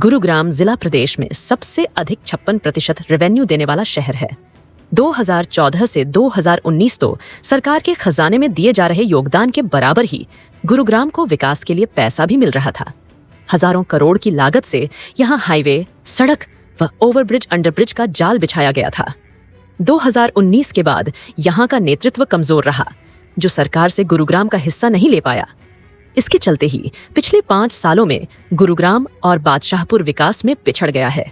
गुरुग्राम जिला प्रदेश में सबसे अधिक 56% रेवेन्यू देने वाला शहर है। 2014 से 2019 तो सरकार के खजाने में दिए जा रहे योगदान के बराबर ही गुरुग्राम को विकास के लिए पैसा भी मिल रहा था। हजारों करोड़ की लागत से यहाँ हाईवे, सड़क व ओवरब्रिज अंडरब्रिज का जाल बिछाया गया था। 2019 के बाद यहाँ का नेतृत्व कमजोर रहा, जो सरकार से गुरुग्राम का हिस्सा नहीं ले पाया। इसके चलते ही पिछले 5 सालों में गुरुग्राम और बादशाहपुर विकास में पिछड़ गया है।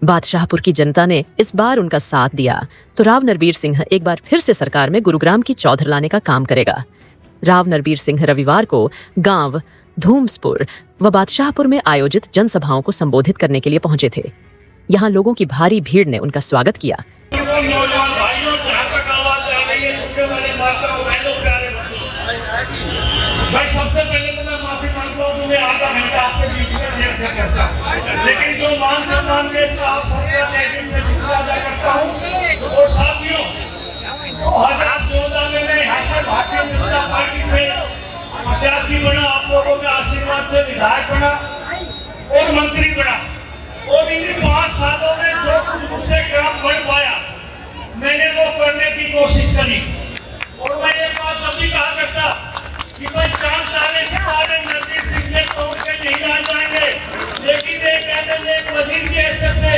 बादशाहपुर की जनता ने इस बार उनका साथ दिया तो राव नरबीर सिंह एक बार फिर से सरकार में गुरुग्राम की चौधर लाने का काम करेगा। राव नरबीर सिंह रविवार को गांव धूम्सपुर व बादशाहपुर में आयोजित जनसभाओं को संबोधित करने के लिए पहुंचे थे। यहाँ लोगों की भारी भीड़ ने उनका स्वागत किया। भाई सबसे पहले तो मैं माफी मांगता हूँ, मैं आधा घंटा आपके बीच में देर से करता, लेकिन जो मान सम्मान के आप सबका तहसील से शुक्रिया अदा करता हूँ। और साथियों, 2014 में मैं यहाँ से भारतीय जनता पार्टी से प्रत्याशी बना, आप लोगों के आशीर्वाद से विधायक बना और मंत्री बना, और इन 5 सालों में जो कुछ मुझसे काम बन पाया मैंने वो करने की कोशिश करी। और मैं ये बात जब भी कहा करता कि भाई चांद तारे सितारे नरबीर सिंह से तोड़ के नहीं आ जाएंगे, लेकिन एक वजीर की हैसियत से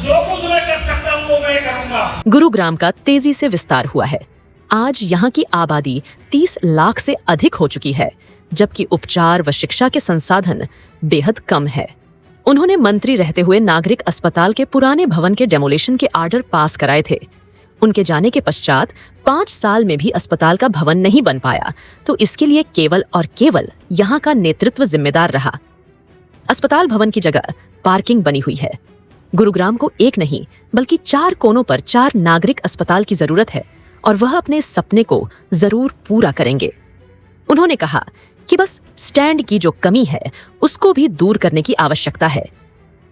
जो कुछ मैं कर सकता हूँ वो मैं करूँगा। गुरुग्राम का तेजी से विस्तार हुआ है। आज यहाँ की आबादी 30 लाख से अधिक हो चुकी है, जबकि उपचार व शिक्षा के संसाधन बेहद कम है। उन्होंने मंत्री रहते हुए नागरिक अस्पताल के पुराने भवन के डेमोलिशन के आर्डर पास कराए थे। उनके जाने के पश्चात 5 साल में भी अस्पताल का भवन नहीं बन पाया, तो इसके लिए केवल और केवल यहाँ का नेतृत्व जिम्मेदार रहा। अस्पताल भवन की जगह पार्किंग बनी हुई है। गुरुग्राम को एक नहीं बल्कि 4 कोनों पर 4 नागरिक अस्पताल की जरूरत है और वह अपने सपने को जरूर पूरा करेंगे। उन्होंने कहा कि बस स्टैंड की जो कमी है उसको भी दूर करने की आवश्यकता है।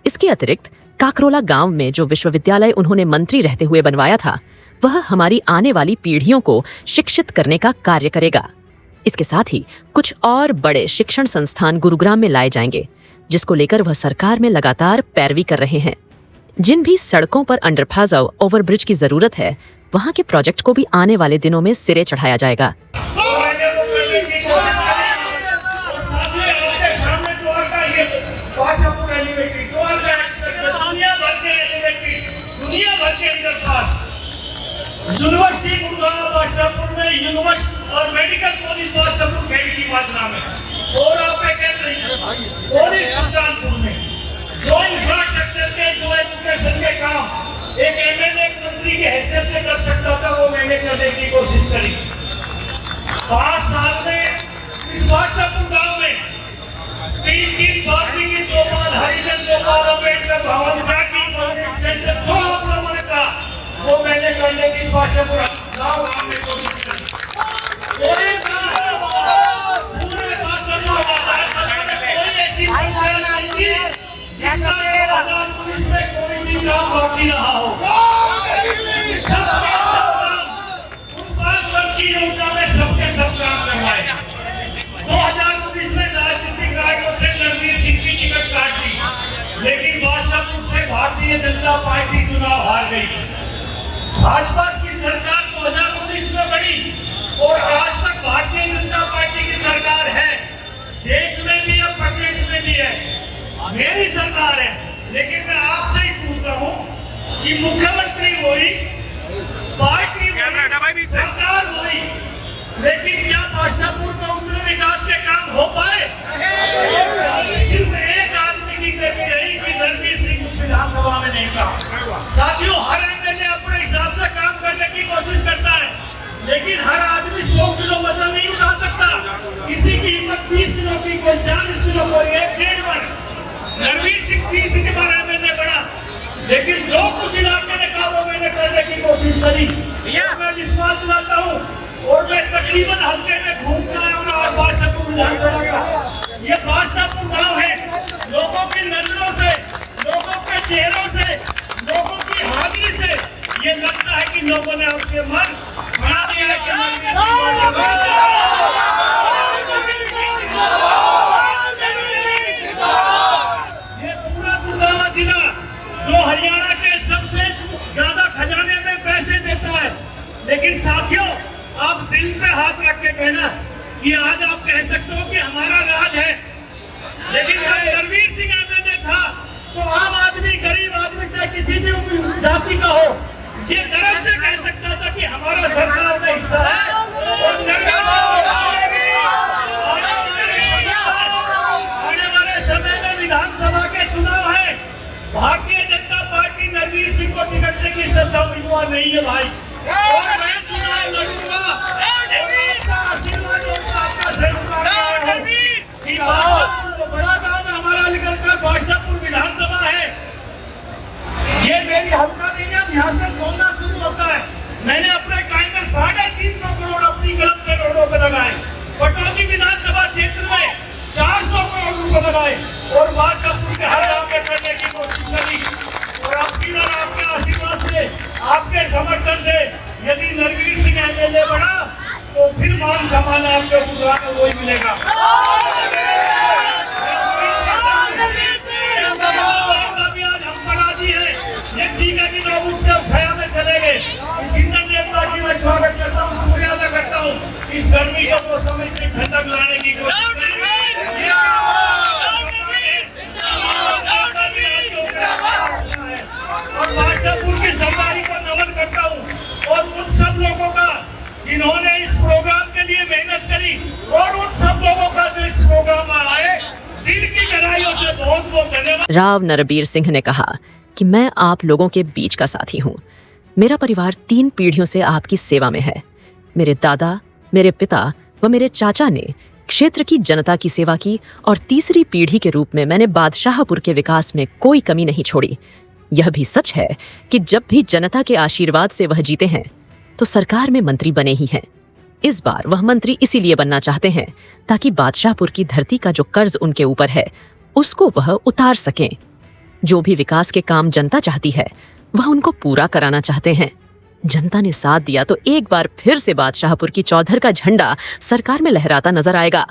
इसके अतिरिक्त काकरोला गांव में जो विश्वविद्यालय उन्होंने मंत्री रहते हुए बनवाया था, वह हमारी आने वाली पीढ़ियों को शिक्षित करने का कार्य करेगा। इसके साथ ही कुछ और बड़े शिक्षण संस्थान गुरुग्राम में लाए जाएंगे, जिसको लेकर वह सरकार में लगातार पैरवी कर रहे हैं। जिन भी सड़कों पर अंडरपास और ओवरब्रिज की जरूरत है, वहां के प्रोजेक्ट को भी आने वाले दिनों में सिरे चढ़ाया जाएगा। यूनिवर्सिटी गुरुग्राम बादशाहपुर में यूनिवर्सिटी और मेडिकल कॉलेज बादशाहपुर खेड़ी की बाजना में, और आप कह रही कॉलेज सुल्तानपुर में जो इंफ्रास्ट्रक्चर के, जो एजुकेशन के काम एक एमएलए मंत्री की हैसियत से कर सकता था, वो मैंने करने की कोशिश करी। 5 साल में इस बादशाहपुर गांव में 3 बाल्मीकि चौपाल, हरिजन चौपाल, अम्बेडकर भवन, जाकी कम्युनिटी सेंटर, जो आप लोगों ने कहा वो मैंने करने की बादशाहपुर गांव में कोशिश करी। पूरे बादशाहपुर कोई ऐसी जिसका 2019 में कोई भी काम बाकी रहा हो। सब 5 वर्ष की योजना में सबके सब काम करवाए। 2019 में राजनीतिक कार्यों से नरबीर सिंह की टिकट काट दी, लेकिन बादशाहपुर से भारतीय जनता पार्टी चुनाव हार गई। भाजपा की सरकार 2019 में बनी और आज तक भारतीय जनता पार्टी की सरकार है, देश में भी और प्रदेश में भी है, मेरी सरकार है। लेकिन मैं आपसे ही पूछता हूँ कि मुख्यमंत्री हुई, पार्टी हुई, सरकार हुई, लेकिन क्या बादशाहपुर में उतने विकास के काम हो पाए? सिर्फ एक आदमी की कमी रही कि नरबीर सिंह उस विधानसभा में नहीं था। साथियों, हर एमएलए अपने हिसाब से काम करने की कोशिश करता है, लेकिन हर आदमी 100 किलो वजन नहीं उठा सकता। किसी की हिम्मत 20 किलो की, कोई 40 किलो, कोई 1.5 मन। नरबीर सिंह 30 बार एमएलए बना, लेकिन जो कुछ इलाके ने कहा वो मैंने करने की कोशिश करी। मैं विश्वास दिलाता हूँ, और मैं तकरीबन हल्के में घूमता है और बादशाहपुर विधानसभा का ये बादशाहपुर गाँव है। लोगों की नजरों से, लोगों के चेहरों से, लोगों की हाजिरी से ये लगता है कि लोगों ने उनके मन बना दिया है कि ये पूरा दिल पे हाथ रख के कहना कि आज आप कह सकते हो कि हमारा राज है, लेकिन जब रणवीर सिंह एमएलए था तो आम आदमी, गरीब आदमी, चाहे किसी भी जाति का हो, ये गर्व से कह सकता था कि हमारा सरकार में हिस्सा है। और आने वाले समय में विधानसभा के चुनाव है, भारतीय जनता पार्टी रणवीर सिंह को टिकट देगी, सच्चा उम्मीदवार नहीं है भाई, और मैं चुनाव लड़ूंगा। आपका आशीर्वाद और आपका सहयोग बड़ा गांव में हमारा निकल कर बादशाहपुर विधानसभा है, ये मेरी हल्का नहीं है, यहाँ से सोना शुरू होता है। मैंने अपने टाइम में 350 करोड़ अपनी कलम से रोडों पे लगाए, पटौदी विधानसभा क्षेत्र में 400 करोड़ रुपए लगाए और बादशाहपुर के हर गांव में करने की कोशिश करी। और आपकी बार आपके आशीर्वाद से, आपके समर्थन से यदि रणवीर सिंह एमएलए बना तो फिर मान सम्मान आपके गुजरात में वही मिलेगा। ठीक है कि लोग उठकर छाया में चले गए, इस इंद्र देवता की मैं स्वागत करता हूँ, शुक्रिया अदा करता हूँ, इस गर्मी के मौसम में से ठंडक लाने की कोशिश और बादशाहपुर की सरदारी को नमन करता हूँ और उन सब लोगों का जिन्होंने इस प्रोग्राम के लिए मेहनत करी और उन सब लोगों का जो इस प्रोग्राम में आए, दिल की गहराइयों से बहुत बहुत धन्यवाद। राव नरबीर सिंह ने कहा कि मैं आप लोगों के बीच का साथी हूँ। मेरा परिवार 3 पीढ़ियों से आपकी सेवा में है। मेरे दादा, मेरे पिता व मेरे चाचा ने क्षेत्र की जनता की सेवा की और तीसरी पीढ़ी के रूप में मैंने बादशाहपुर के विकास में कोई कमी नहीं छोड़ी। यह भी सच है कि जब भी जनता के आशीर्वाद से वह जीते हैं तो सरकार में मंत्री बने ही हैं। इस बार वह मंत्री इसीलिए बनना चाहते हैं ताकि बादशाहपुर की धरती का जो कर्ज उनके ऊपर है उसको वह उतार सकें। जो भी विकास के काम जनता चाहती है वह उनको पूरा कराना चाहते हैं। जनता ने साथ दिया तो एक बार फिर से बादशाहपुर की चौधर का झंडा सरकार में लहराता नजर आएगा।